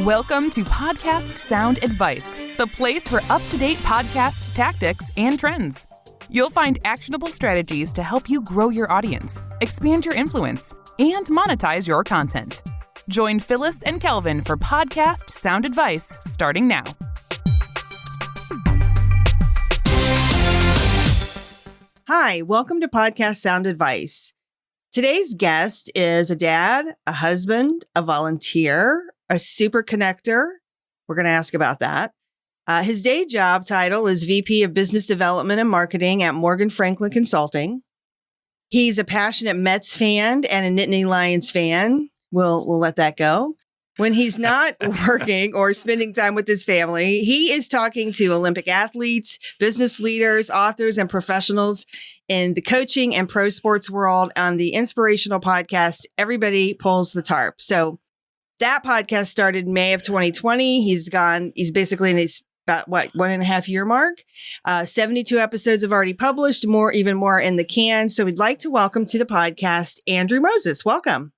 Welcome to Podcast Sound Advice, the place for up-to-date podcast tactics and trends. You'll find actionable strategies to help you grow your audience, expand your influence, and monetize your content. Join Phyllis and Kelvin for Podcast Sound Advice starting now. Hi, welcome to Podcast Sound Advice. Today's guest is a dad, a husband, a volunteer, a super connector. We're going to ask about that. His day job title is VP of Business Development and Marketing at Morgan Franklin Consulting. He's a passionate Mets fan and a Nittany Lions fan. We'll let that go. When he's not working or spending time with his family, he is talking to Olympic athletes, business leaders, authors, and professionals in the coaching and pro sports world on the inspirational podcast, Everybody Pulls the Tarp. So that podcast started in May of 2020. He's basically in his about 1.5 year mark. 72 episodes have already published, even more in the can. So we'd like to welcome to the podcast, Andrew Moses. Welcome.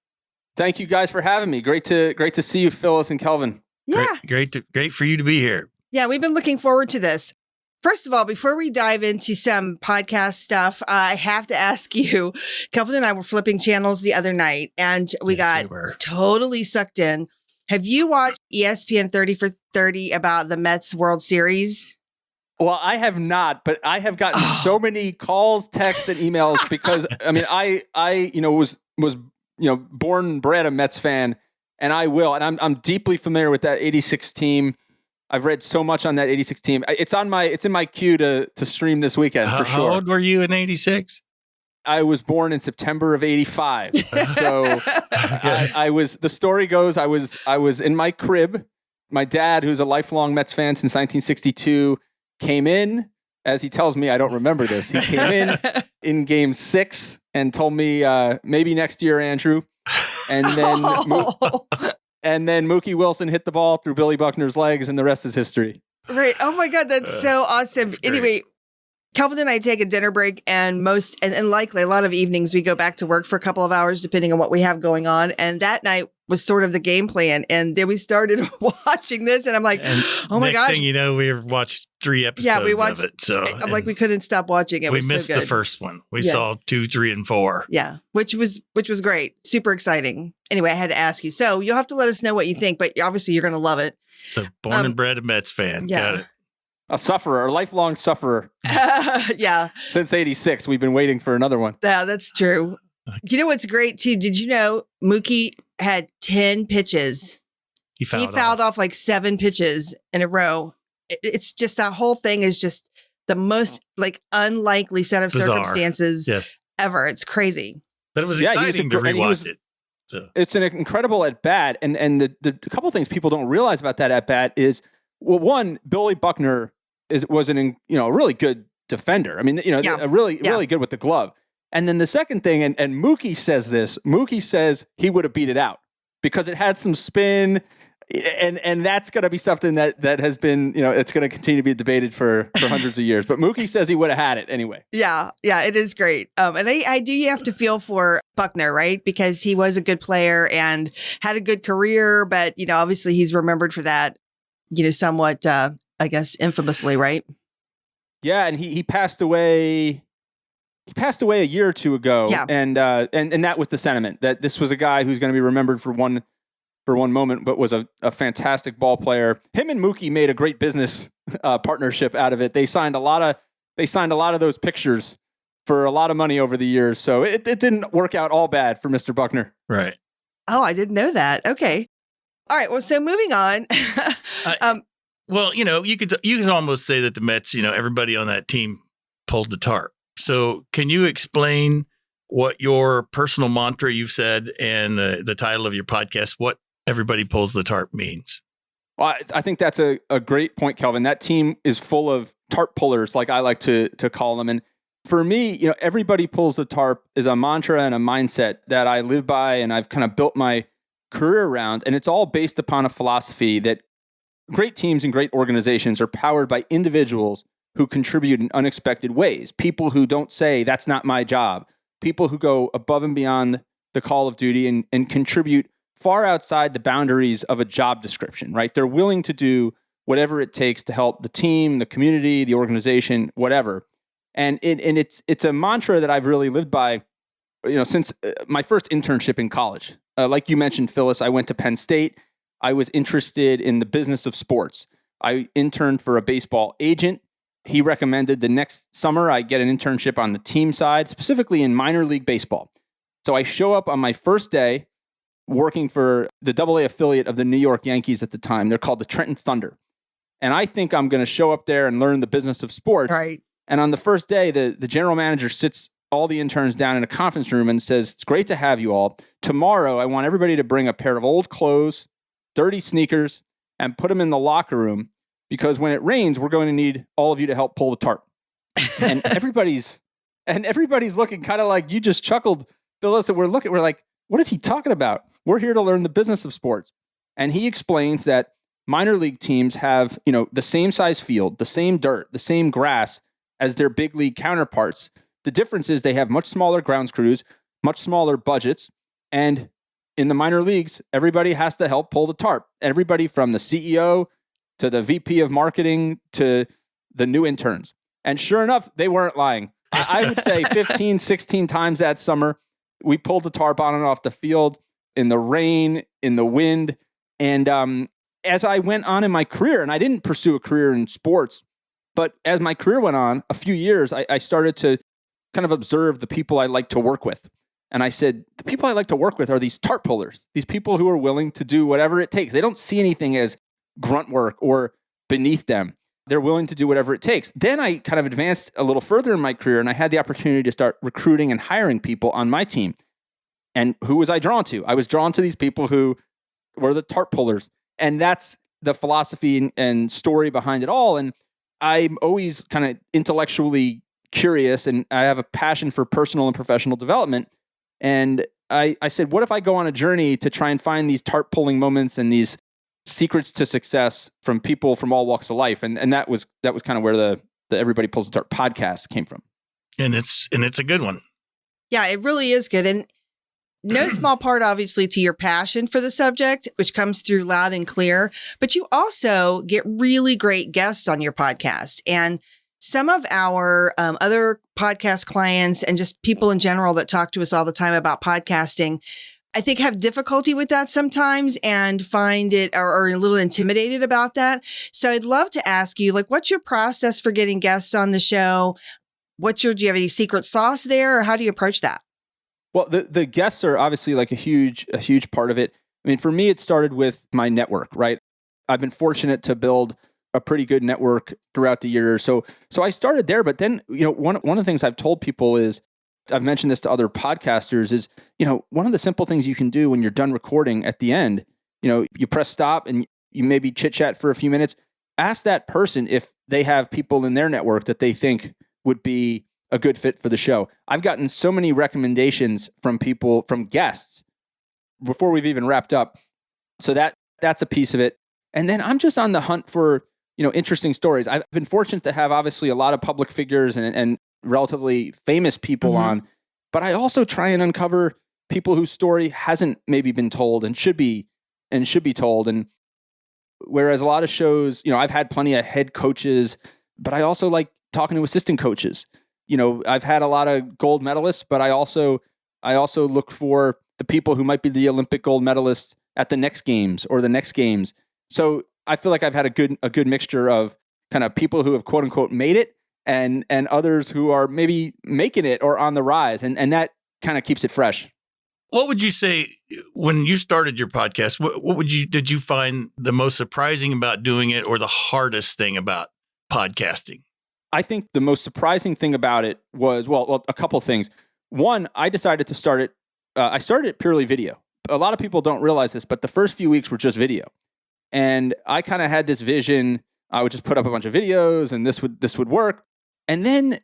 Thank you guys for having me. Great to see you, Phyllis and Kelvin. Yeah. Great for you to be here. Yeah, we've been looking forward to this. First of all, before we dive into some podcast stuff, I have to ask you, Kelvin and I were flipping channels the other night and we got totally sucked in. Have you watched ESPN 30 for 30 about the Mets World Series? Well, I have not, but I have gotten so many calls, texts, and emails because I was born and bred a Mets fan, and and I'm deeply familiar with that 86 team. I've read so much on that 86 team. It's in my queue to stream this weekend for sure. How old were you in 86? I was born in September of 85. So the story goes, I was in my crib. My dad, who's a lifelong Mets fan since 1962, came in. As he tells me, I don't remember this. He came in game 6 and told me, maybe next year, Andrew. And then and then Mookie Wilson hit the ball through Billy Buckner's legs, and the rest is history. Right. Oh my God, that's so awesome. Anyway, Kelvin and I take a dinner break, and likely a lot of evenings we go back to work for a couple of hours, depending on what we have going on. And that night was sort of the game plan. And then we started watching this, and I'm like, oh my gosh. Next thing you know, we watched 3 episodes of it. So I'm like, we couldn't stop watching it. We missed the first one. We saw 2, 3, and 4. Yeah, which was great. Super exciting. Anyway, I had to ask you. So you'll have to let us know what you think, but obviously you're going to love it. So born and bred a Mets fan. Yeah. Got it. A lifelong sufferer. Yeah. Since 86, we've been waiting for another one. Yeah, that's true. You know what's great too? Did you know Mookie had 10 pitches? He fouled off like 7 pitches in a row. It's just, that whole thing is just the most unlikely set of circumstances ever. It's crazy. But it was exciting to rewatch it. So it's an incredible at bat, and the couple things people don't realize about that at bat is, well, one, Billy Buckner was a really good defender. I mean, really good with the glove. And then the second thing, and Mookie says this. Mookie says he would have beat it out because it had some spin, and that's going to be something that has been, it's going to continue to be debated for hundreds of years. But Mookie says he would have had it anyway. Yeah, it is great. And I do have to feel for Buckner, right? Because he was a good player and had a good career, but obviously he's remembered for that, somewhat, I guess, infamously, right? Yeah, and he passed away. He passed away a year or two ago, and that was the sentiment that this was a guy who's going to be remembered for one moment, but was a fantastic ball player. Him and Mookie made a great business partnership out of it. They signed a lot of those pictures for a lot of money over the years. So it didn't work out all bad for Mr. Buckner. Right. Oh, I didn't know that. Okay. All right. Well, so moving on. Well, you could almost say that the Mets, everybody on that team pulled the tarp. So can you explain what your personal mantra you've said and the title of your podcast, what Everybody Pulls the Tarp means? Well, I think that's a great point, Kelvin. That team is full of tarp pullers, like I like to call them. And for me, Everybody Pulls the Tarp is a mantra and a mindset that I live by, and I've kind of built my career around. And it's all based upon a philosophy that great teams and great organizations are powered by individuals who contribute in unexpected ways. People who don't say, that's not my job. People who go above and beyond the call of duty and contribute far outside the boundaries of a job description, right? They're willing to do whatever it takes to help the team, the community, the organization, whatever. And it's a mantra that I've really lived by, since my first internship in college. Like you mentioned, Phyllis, I went to Penn State. I was interested in the business of sports. I interned for a baseball agent. He recommended the next summer I get an internship on the team side, specifically in minor league baseball. So I show up on my first day working for the AA affiliate of the New York Yankees at the time. They're called the Trenton Thunder. And I think I'm going to show up there and learn the business of sports. Right. And on the first day, the general manager sits all the interns down in a conference room and says, "It's great to have you all. Tomorrow, I want everybody to bring a pair of old clothes, dirty sneakers, and put them in the locker room, because when it rains, we're going to need all of you to help pull the tarp." And everybody's looking kind of like you just chuckled, Phyllis, and we're like, what is he talking about? We're here to learn the business of sports. And he explains that minor league teams have, the same size field, the same dirt, the same grass as their big league counterparts. The difference is they have much smaller grounds crews, much smaller budgets, and in the minor leagues, everybody has to help pull the tarp. Everybody from the CEO to the VP of marketing to the new interns. And sure enough, they weren't lying. I would say 15, 16 times that summer, we pulled the tarp on and off the field in the rain, in the wind. And as I went on in my career, and I didn't pursue a career in sports, but as my career went on, a few years, I started to kind of observe the people I like to work with. And I said, the people I like to work with are these tarp pullers, these people who are willing to do whatever it takes. They don't see anything as grunt work or beneath them. They're willing to do whatever it takes. Then I kind of advanced a little further in my career, and I had the opportunity to start recruiting and hiring people on my team. And who was I drawn to? I was drawn to these people who were the tarp pullers. And that's the philosophy and story behind it all. And I'm always kind of intellectually curious, and I have a passion for personal and professional development. And I said, what if I go on a journey to try and find these tarp pulling moments and these secrets to success from people from all walks of life? And that was kind of where the Everybody Pulls the Tarp podcast came from. And it's a good one. Yeah, it really is good. And no small part, obviously, to your passion for the subject, which comes through loud and clear. But you also get really great guests on your podcast. And some of our other podcast clients and just people in general that talk to us all the time about podcasting, I think have difficulty with that sometimes and find it or are a little intimidated about that. So I'd love to ask you, what's your process for getting guests on the show? Do you have any secret sauce there, or how do you approach that? Well, the guests are obviously a huge part of it. I mean, for me, it started with my network, right? I've been fortunate to build a pretty good network throughout the years. So I started there, but then, one of the things I've told people is, I've mentioned this to other podcasters, is, one of the simple things you can do when you're done recording at the end, you press stop and you maybe chit chat for a few minutes. Ask that person if they have people in their network that they think would be a good fit for the show. I've gotten so many recommendations from guests before we've even wrapped up. So that's a piece of it. And then I'm just on the hunt for, interesting stories. I've been fortunate to have obviously a lot of public figures and relatively famous people on, but I also try and uncover people whose story hasn't maybe been told and should be told. And whereas a lot of shows, I've had plenty of head coaches, but I also like talking to assistant coaches. I've had a lot of gold medalists, but I also look for the people who might be the Olympic gold medalists at the next games or the next games. So I feel like I've had a good mixture of kind of people who have quote unquote made it and others who are maybe making it or on the rise. And that kind of keeps it fresh. What would you say when you started your podcast? Did you find the most surprising about doing it, or the hardest thing about podcasting? I think the most surprising thing about it was, well, a couple things. One, I decided to start it. I started it purely video. A lot of people don't realize this, but the first few weeks were just video. And I kind of had this vision. I would just put up a bunch of videos and this would work. And then,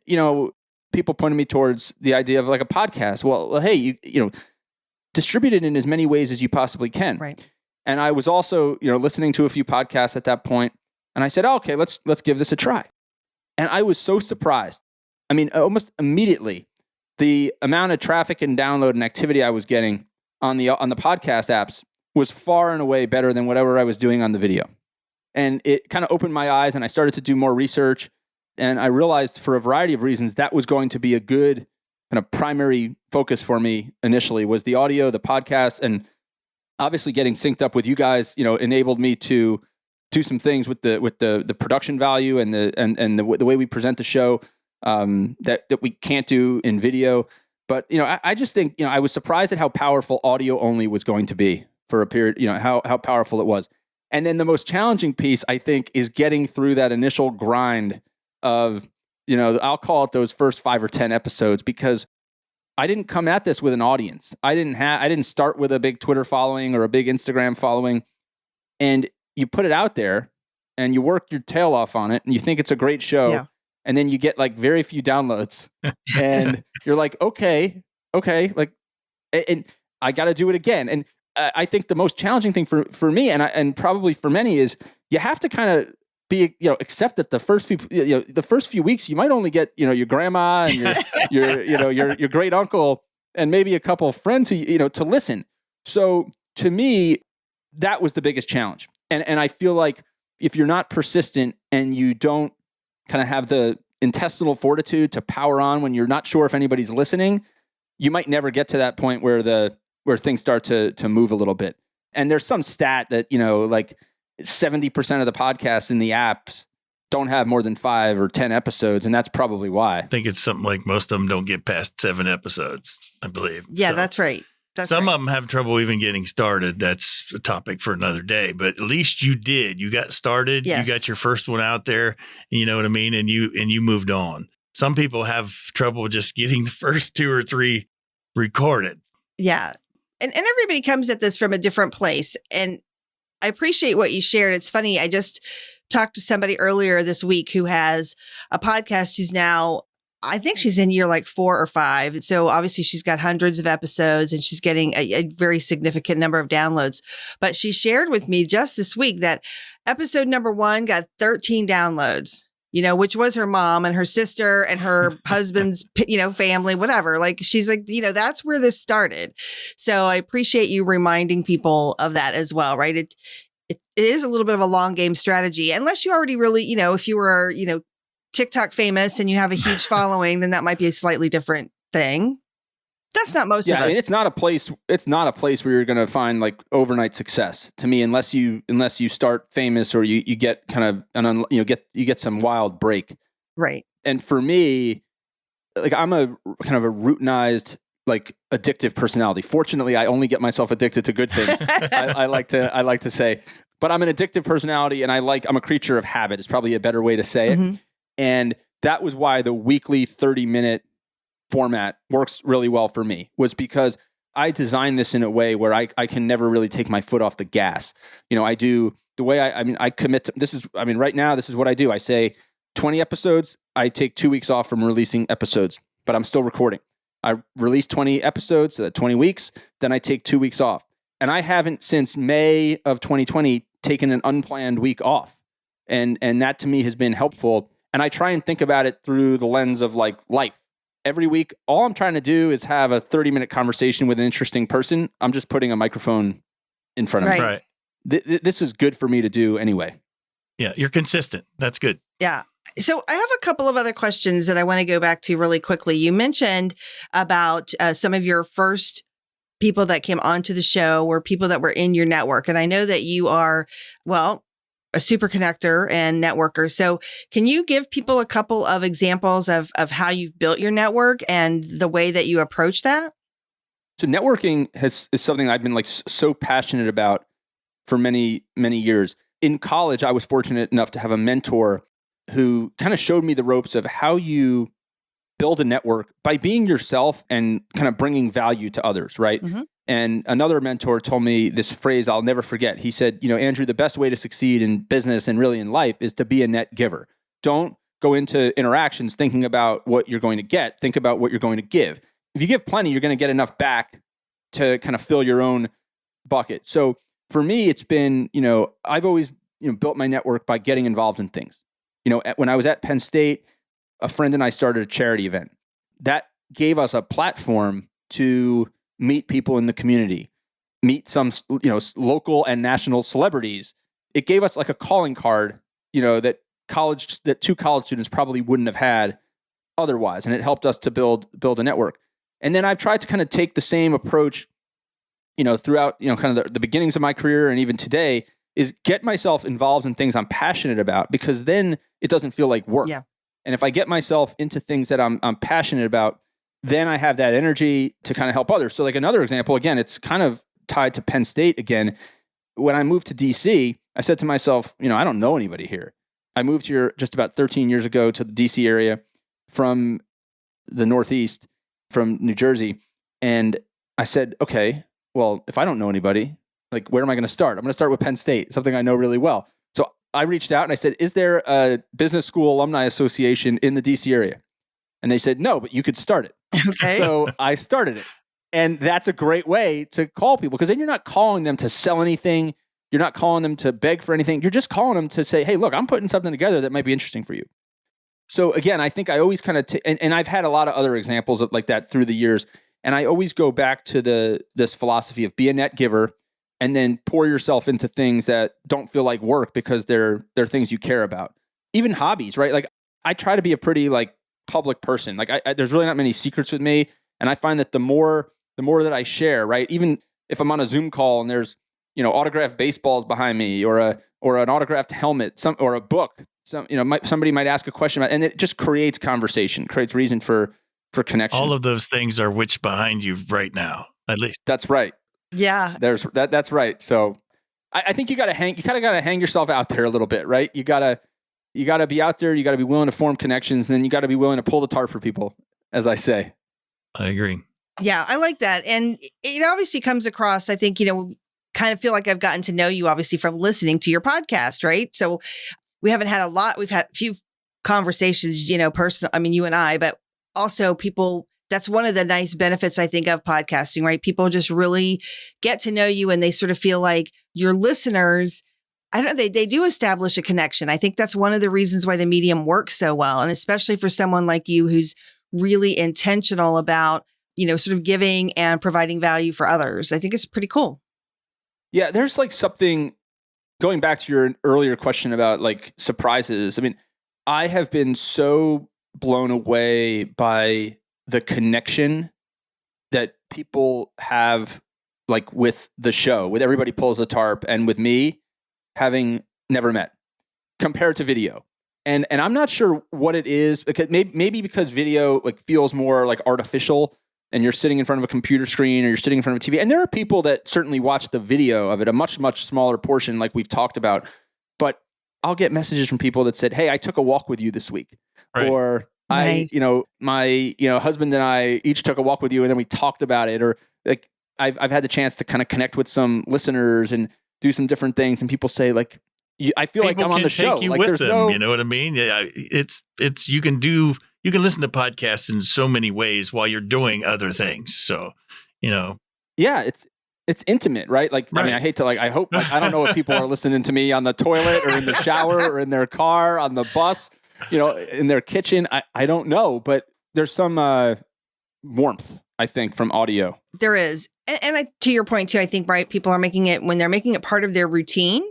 people pointed me towards the idea of a podcast. Well, hey, you distribute it in as many ways as you possibly can. Right. And I was also, listening to a few podcasts at that point. And I said, okay, let's give this a try. And I was so surprised. I mean, almost immediately, the amount of traffic and download and activity I was getting on the podcast apps was far and away better than whatever I was doing on the video. And it kind of opened my eyes, and I started to do more research. And I realized for a variety of reasons that was going to be a good kind of primary focus for me initially, was the audio, the podcast, and obviously getting synced up with you guys, enabled me to do some things with the production value and the way we present the show that we can't do in video. But I just think I was surprised at how powerful audio only was going to be for a period. How powerful it was. And then the most challenging piece, I think, is getting through that initial grind of, I'll call it those first 5 or 10 episodes, because I didn't come at this with an audience. I didn't start with a big Twitter following or a big Instagram following. And you put it out there and you work your tail off on it and you think it's a great show. Yeah. And then you get like very few downloads and you're like, okay. Like, and I got to do it again. And I think the most challenging thing for me and probably for many is you have to kind of be, accept that the first few weeks you might only get, your grandma and your great uncle and maybe a couple of friends who, to listen. So to me, that was the biggest challenge. And I feel like if you're not persistent and you don't kind of have the intestinal fortitude to power on when you're not sure if anybody's listening, you might never get to that point where things start to move a little bit. And there's some stat that, like 70% of the podcasts in the apps don't have more than 5 or 10 episodes. And that's probably why. I think it's something like most of them don't get past 7 episodes, I believe. Yeah, so that's right. Some of them have trouble even getting started. That's a topic for another day. But at least you did. You got started. Yes. You got your first one out there. You know what I mean? And you moved on. Some people have trouble just getting the first 2 or 3 recorded. Yeah. And everybody comes at this from a different place. And I appreciate what you shared. It's funny. I just talked to somebody earlier this week who has a podcast who's now, I think she's in year like 4 or 5. So obviously she's got hundreds of episodes and she's getting a very significant number of downloads. But she shared with me just this week that episode number 1 got 13 downloads, which was her mom and her sister and her husband's, family, whatever. Like, she's like, that's where this started. So I appreciate you reminding people of that as well, right? It is a little bit of a long game strategy, unless you already really, if you were, TikTok famous and you have a huge following, then that might be a slightly different thing. That's not most of us. I mean, it's not a place where you're going to find like overnight success to me, unless you start famous or you get kind of you get some wild break. Right. And for me, like, I'm a kind of a routinized, like, addictive personality. Fortunately, I only get myself addicted to good things. I like to say, but I'm an addictive personality and I'm a creature of habit is probably a better way to say it. Mm-hmm. And that was why the weekly 30-minute format works really well for me, was because I designed this in a way where I can never really take my foot off the gas. I do the way I commit to this right now, this is what I do. I say 20 episodes. I take 2 weeks off from releasing episodes, but I'm still recording. I release 20 episodes, 20 weeks, then I take 2 weeks off. And I haven't since May of 2020 taken an unplanned week off. And that to me has been helpful. And I try and think about it through the lens of like life. Every week, all I'm trying to do is have a 30-minute conversation with an interesting person. I'm just putting a microphone in front of me. Right. This is good for me to do anyway. Yeah, you're consistent. That's good. Yeah. So I have a couple of other questions that I want to go back to really quickly. You mentioned about some of your first people that came onto the show were people that were in your network. And I know that you are, a super connector and networker. So can you give people a couple of examples of how you've built your network and the way that you approach that? So networking is something I've been like so passionate about for many, many years. In college, I was fortunate enough to have a mentor who kind of showed me the ropes of how you build a network by being yourself and kind of bringing value to others, right? Mm-hmm. And another mentor told me this phrase I'll never forget. He said, Andrew, the best way to succeed in business and really in life is to be a net giver. Don't go into interactions thinking about what you're going to get. Think about what you're going to give. If you give plenty, you're going to get enough back to kind of fill your own bucket. So for me, it's been, I've always, built my network by getting involved in things. When I was at Penn State, a friend and I started a charity event. That gave us a platform to meet people in the community. meet some, local and national celebrities. It gave us like a calling card, that two college students probably wouldn't have had otherwise. And it helped us to build a network. And then I've tried to kind of take the same approach, throughout, kind of the beginnings of my career and even today, is get myself involved in things I'm passionate about, because then it doesn't feel like work. Yeah. And if I get myself into things that I'm passionate about, then I have that energy to kind of help others. So like another example, again, it's kind of tied to Penn State again. When I moved to DC, I said to myself, I don't know anybody here. I moved here just about 13 years ago to the DC area from the Northeast, from New Jersey. And I said, okay, well, if I don't know anybody, like, where am I going to start? I'm going to start with Penn State, something I know really well. So I reached out and I said, is there a business school alumni association in the DC area? And they said, no, but you could start it. Okay. So I started it. And that's a great way to call people, because then you're not calling them to sell anything. You're not calling them to beg for anything. You're just calling them to say, hey, look, I'm putting something together that might be interesting for you. So again, I think I always kind of, and I've had a lot of other examples of like that through the years. And I always go back to this philosophy of be a net giver, and then pour yourself into things that don't feel like work because they're things you care about. Even hobbies, right? Like I try to be a pretty like public person. Like there's really not many secrets with me. And I find that the more that I share, right? Even if I'm on a Zoom call and there's, autographed baseballs behind me, or an autographed helmet, or a book, somebody might ask a question about, and it just creates conversation, creates reason for connection. All of those things are which behind you right now, at least. That's right. Yeah. There's that. That's right. So I think you kind of got to hang yourself out there a little bit, right? You gotta be out there. You got to be willing to form connections, and then you got to be willing to pull the tarp for people, as I say. I agree. Yeah, I like that. And it obviously comes across, I think, kind of feel like I've gotten to know you obviously from listening to your podcast, right? So we've had a few conversations, personal, I mean, you and I, but also people, that's one of the nice benefits, I think, of podcasting, right? People just really get to know you, and they sort of feel like your listeners, they do establish a connection. I think that's one of the reasons why the medium works so well. And especially for someone like you who's really intentional about, sort of giving and providing value for others. I think it's pretty cool. Yeah, there's like something, going back to your earlier question about like surprises. I mean, I have been so blown away by the connection that people have, like with the show, with Everybody Pulls the Tarp, and with me, having never met, compared to video. And I'm not sure what it is, because maybe because video like feels more like artificial, and you're sitting in front of a computer screen, or you're sitting in front of a TV. And there are people that certainly watch the video of it, a much, much smaller portion, like we've talked about. But I'll get messages from people that said, hey, I took a walk with you this week. Right. Or nice. My husband and I each took a walk with you, and then we talked about it. Or like I've had the chance to kind of connect with some listeners and do some different things. And people say like, I feel like I'm on the show. You like with there's them, no, you know what I mean? Yeah, it's you can listen to podcasts in so many ways while you're doing other things. So, yeah, it's intimate, right? Like, right. I mean, I hate to I hope, I don't know if people are listening to me on the toilet or in the shower or in their car, on the bus, in their kitchen. I don't know, but there's some warmth, I think, from audio. There is. And to your point too, I think, right, people are when they're making it part of their routine,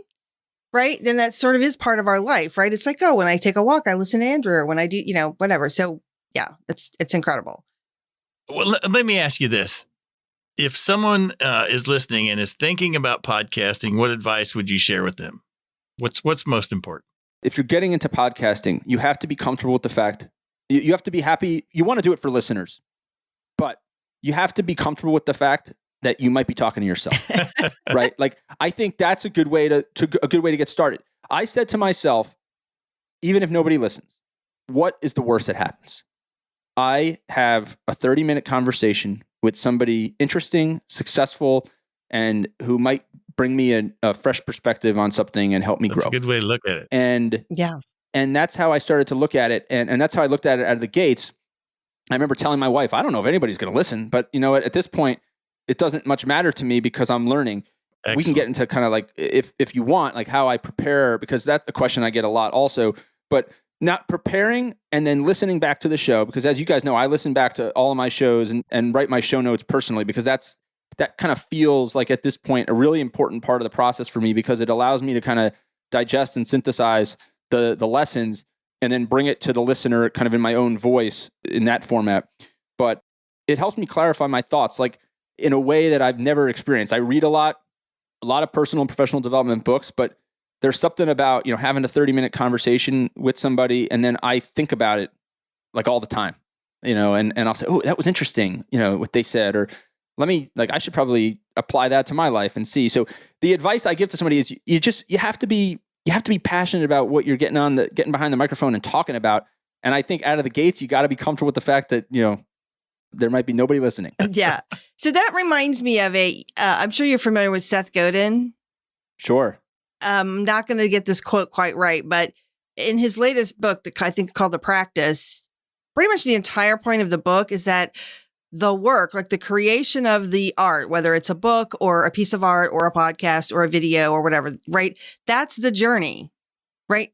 right? Then that sort of is part of our life, right? It's like, oh, when I take a walk, I listen to Andrew, or when I do, whatever. So yeah, it's incredible. Well, let me ask you this. If someone is listening and is thinking about podcasting, what advice would you share with them? What's most important? If you're getting into podcasting, you have to be comfortable with the fact, you have to be happy. You want to do it for listeners, but you have to be comfortable with the fact that you might be talking to yourself, right? Like, I think that's a good way to get started. I said to myself, even if nobody listens, what is the worst that happens? I have a 30-minute conversation with somebody interesting, successful, and who might bring me a fresh perspective on something and help me grow. That's a good way to look at it. And yeah, and that's how I started to look at it, and that's how I looked at it out of the gates. I remember telling my wife, I don't know if anybody's going to listen, but at this point, it doesn't much matter to me because I'm learning. Excellent. We can get into kind of like, if you want, like how I prepare, because that's a question I get a lot also, but not preparing and then listening back to the show, because as you guys know, I listen back to all of my shows and write my show notes personally, because that's that kind of feels like at this point a really important part of the process for me, because it allows me to kind of digest and synthesize the lessons and then bring it to the listener kind of in my own voice in that format. But it helps me clarify my thoughts, like in a way that I've never experienced. I read a lot of personal and professional development books, but there's something about, having a 30-minute conversation with somebody, and then I think about it like all the time, and I'll say, oh, that was interesting, what they said, or I should probably apply that to my life and see. So the advice I give to somebody is you have to be passionate about what you're getting behind the microphone and talking about. And I think out of the gates, you got to be comfortable with the fact that, there might be nobody listening. Yeah. So that reminds me of I'm sure you're familiar with Seth Godin. Sure. I'm not going to get this quote quite right, but in his latest book, I think called The Practice, pretty much the entire point of the book is that the work, like the creation of the art, whether it's a book or a piece of art or a podcast or a video or whatever, right? That's the journey, right?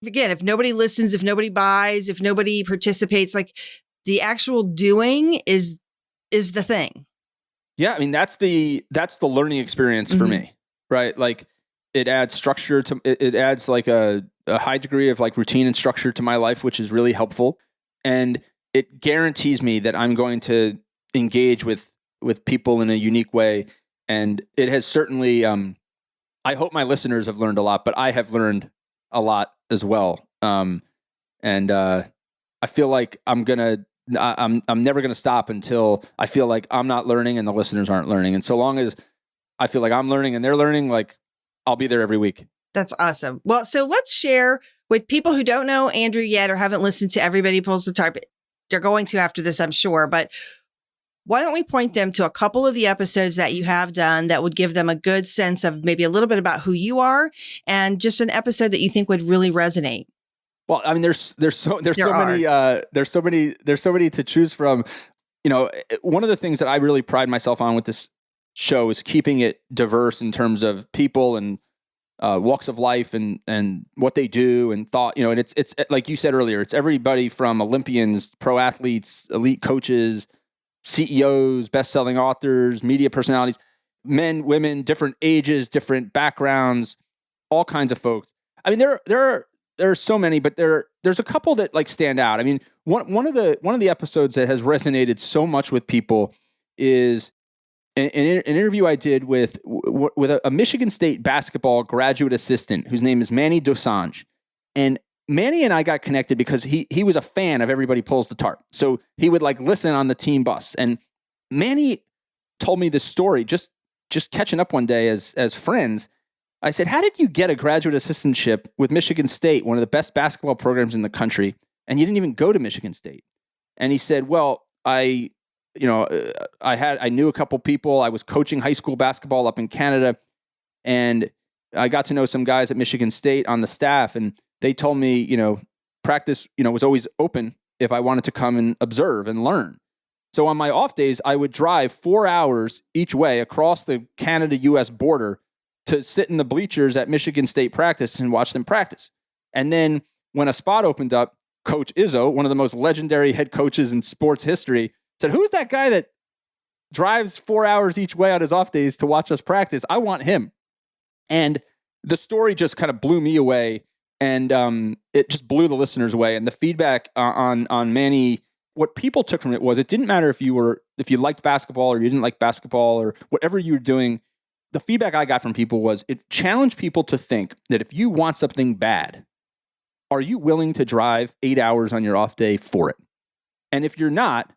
Again, if nobody listens, if nobody buys, if nobody participates, like the actual doing is the thing. Yeah. I mean, that's the learning experience for me, right? Like it adds structure to, it adds like a high degree of like routine and structure to my life, which is really helpful. And it guarantees me that I'm going to engage with people in a unique way. And it has certainly, I hope my listeners have learned a lot, but I have learned a lot as well. And I feel like I'm never going to stop until I feel like I'm not learning and the listeners aren't learning. And so long as I feel like I'm learning and they're learning, like I'll be there every week. That's awesome. Well, so let's share with people who don't know Andrew yet or haven't listened to Everybody Pulls the Tarp. They're going to after this, I'm sure. But why don't we point them to a couple of the episodes that you have done that would give them a good sense of maybe a little bit about who you are and just an episode that you think would really resonate? Well, I mean, there's so many to choose from. One of the things that I really pride myself on with this show is keeping it diverse in terms of people and walks of life and what they do and thought. And it's like you said earlier, it's everybody from Olympians, pro athletes, elite coaches, CEOs, best-selling authors, media personalities, men, women, different ages, different backgrounds, all kinds of folks. I mean, there are so many, but there's a couple that like stand out. I mean, one of the episodes that has resonated so much with people is an interview I did with a Michigan State basketball graduate assistant whose name is Manny Dosanjh. And Manny and I got connected because he was a fan of Everybody Pulls the Tarp. So he would like listen on the team bus. And Manny told me this story just catching up one day as friends. I said, how did you get a graduate assistantship with Michigan State, one of the best basketball programs in the country, and you didn't even go to Michigan State? And he said, well, I knew a couple people. I was coaching high school basketball up in Canada, and I got to know some guys at Michigan State on the staff, and they told me, practice, was always open if I wanted to come and observe and learn. So on my off days, I would drive 4 hours each way across the Canada-US border to sit in the bleachers at Michigan State practice and watch them practice. And then when a spot opened up, Coach Izzo, one of the most legendary head coaches in sports history, said, who's that guy that drives 4 hours each way on his off days to watch us practice? I want him. And the story just kind of blew me away, and it just blew the listeners away. And the feedback on Manny, what people took from it was, it didn't matter if you liked basketball or you didn't like basketball or whatever you were doing. The feedback I got from people was it challenged people to think that if you want something bad, are you willing to drive 8 hours on your off day for it? And if you're not,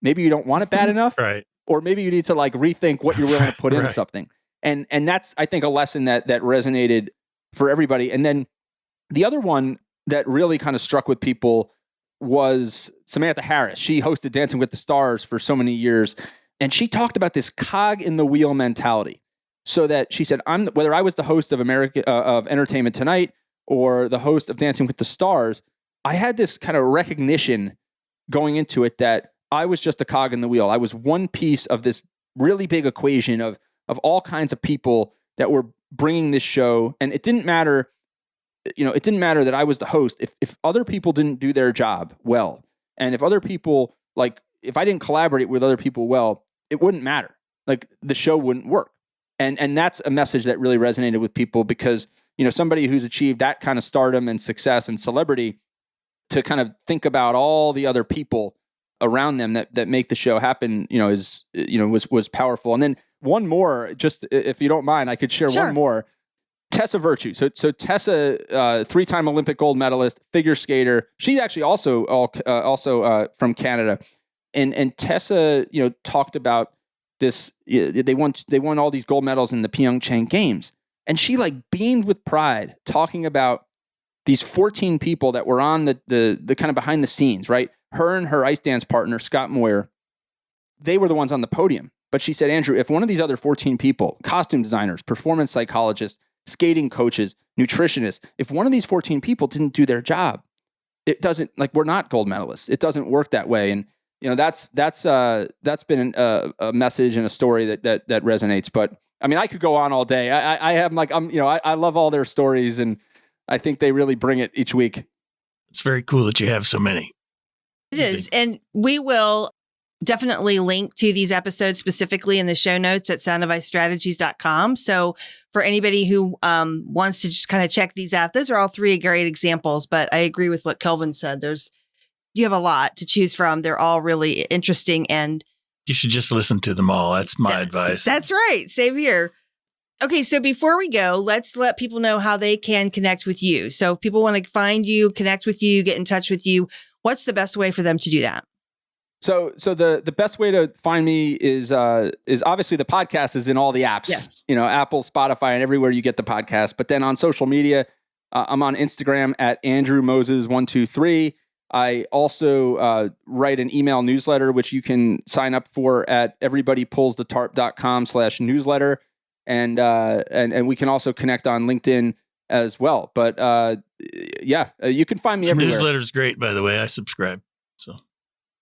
maybe you don't want it bad enough, right? Or maybe you need to like rethink what you're willing to put into something. And that's, I think, a lesson that resonated for everybody. And then the other one that really kind of struck with people was Samantha Harris. She hosted Dancing with the Stars for so many years, and she talked about this cog in the wheel mentality. So that she said, whether I was the host of of Entertainment Tonight or the host of Dancing with the Stars, I had this kind of recognition going into it that I was just a cog in the wheel. I was one piece of this really big equation of all kinds of people that were bringing this show. And it didn't matter, it didn't matter that I was the host. If other people didn't do their job well, and if other people, if I didn't collaborate with other people well, it wouldn't matter. like the show wouldn't work. And that's a message that really resonated with people because, somebody who's achieved that kind of stardom and success and celebrity, to kind of think about all the other people around them that make the show happen, was powerful. And then one more, just if you don't mind, I could share one more. Tessa Virtue. So Tessa, 3-time Olympic gold medalist, figure skater. She's actually also from Canada. And Tessa, talked about this. They won all these gold medals in the Pyeongchang Games, and she beamed with pride, talking about these 14 people that were on the kind of behind the scenes, right? Her and her ice dance partner, Scott Moyer, they were the ones on the podium. But she said, Andrew, if one of these other 14 people, costume designers, performance psychologists, skating coaches, nutritionists, if one of these 14 people didn't do their job, it doesn't, we're not gold medalists. It doesn't work that way. And, that's been a message and a story that resonates. But I mean, I could go on all day. I love all their stories, and I think they really bring it each week. It's very cool that you have so many. It is. And we will definitely link to these episodes specifically in the show notes at soundadvicestrategies.com. So for anybody who wants to just kind of check these out, those are all 3 great examples. But I agree with what Kelvin said. You have a lot to choose from. They're all really interesting, and you should just listen to them all. That's my advice. That's right. Same here. Okay, so before we go, let's let people know how they can connect with you. So if people want to find you, connect with you, get in touch with you, what's the best way for them to do that? So the best way to find me is obviously the podcast is in all the apps, yes. Apple, Spotify, and everywhere you get the podcast. But then on social media, I'm on Instagram at Andrew Moses 123. I also write an email newsletter, which you can sign up for at everybodypullsthetharp.com/newsletter. And we can also connect on LinkedIn as well. But you can find me everywhere. Newsletter is great, by the way. I subscribe. So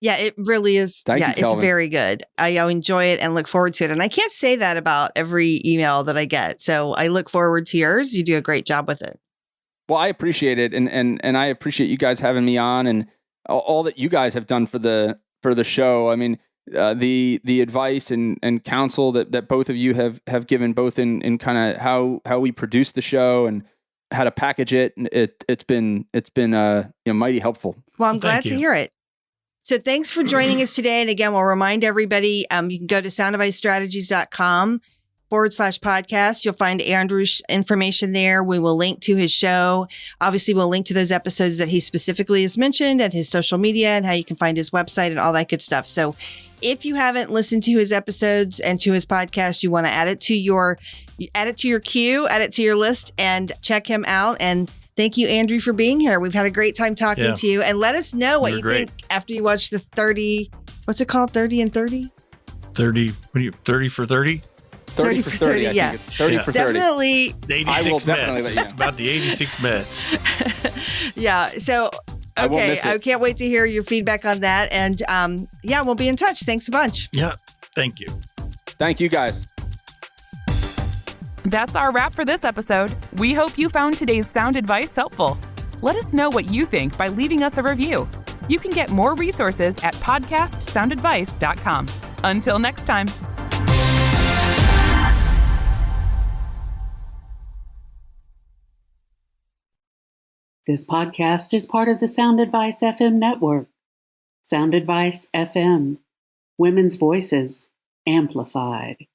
yeah, it really is. Thank you, Kelvin. It's very good. I enjoy it and look forward to it. And I can't say that about every email that I get. So I look forward to yours. You do a great job with it. Well, I appreciate it, and I appreciate you guys having me on, and all that you guys have done for the show. I mean, the advice and counsel that both of you have given, both in kind of how we produce the show and how to package it. It's been mighty helpful. Well, I'm glad to hear it. So thanks for joining us today. And again, we'll remind everybody, you can go to soundadvicestrategies.com/podcast. You'll find Andrew's information there. We will link to his show. Obviously, we'll link to those episodes that he specifically has mentioned, and his social media, and how you can find his website and all that good stuff. So if you haven't listened to his episodes and to his podcast, you want to add it to your queue, add it to your list, and check him out. And thank you, Andrew, for being here. We've had a great time talking to you. And let us know what you think after you watch the 30, what's it called? 30 and 30? 30, 30 for 30? 30 for 30, yeah. 30 for 30. Definitely. I will definitely let you know. It's about the 86 Mets. Yeah. So, okay. I can't wait to hear your feedback on that. And we'll be in touch. Thanks a bunch. Yeah. Thank you. Thank you, guys. That's our wrap for this episode. We hope you found today's sound advice helpful. Let us know what you think by leaving us a review. You can get more resources at podcastsoundadvice.com. Until next time. This podcast is part of the Sound Advice FM network. Sound Advice FM. Women's voices amplified.